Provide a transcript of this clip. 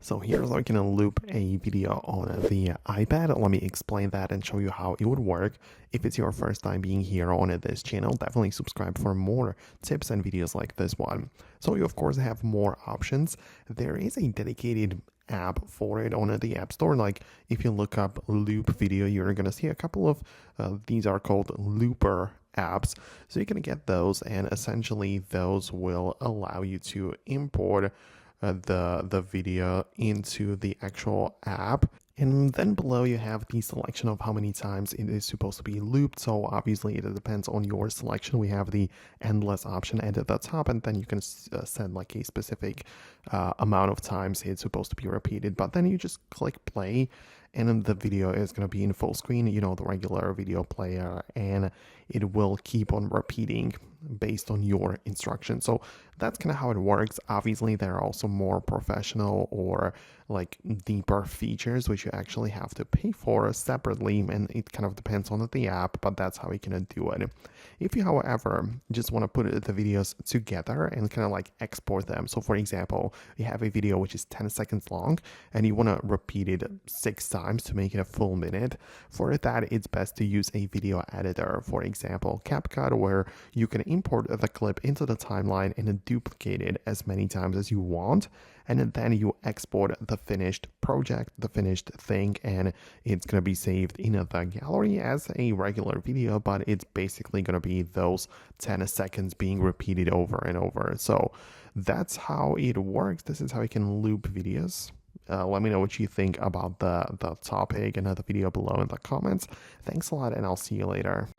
So here's how you can loop a video on the iPad. Let me explain that and show you how it would work. If it's your first time being here on this channel, definitely subscribe for more tips and videos like this one. So you of course have more options. There is a dedicated app for it on the App Store. Like if you look up loop video, you're gonna see a couple of these are called looper apps. So you can get those, and essentially those will allow you to import the video into the actual app. And then below you have the selection of how many times it is supposed to be looped. So obviously it depends on your selection. We have the endless option at the top, and then you can set like a specific amount of times it's supposed to be repeated. But then you just click play, and then the video is going to be in full screen, you know, the regular video player, and it will keep on repeating based on your instructions. So that's kind of how it works. Obviously there are also more professional or like deeper features which you actually have to pay for separately, and it kind of depends on the app, but that's how you can do it. If you however just want to put the videos together and kind of like export them, so for example you have a video which is 10 seconds long and you want to repeat it 6 times to make it a full minute, for that it's best to use a video editor, for example CapCut, where you can import the clip into the timeline and duplicate it as many times as you want, and then you export the finished project, the finished thing, and it's going to be saved in the gallery as a regular video, but it's basically going to be those 10 seconds being repeated over and over. So that's how it works. This is how you can loop videos. Let me know what you think about the topic and the video below in the comments. Thanks a lot, and I'll see you later.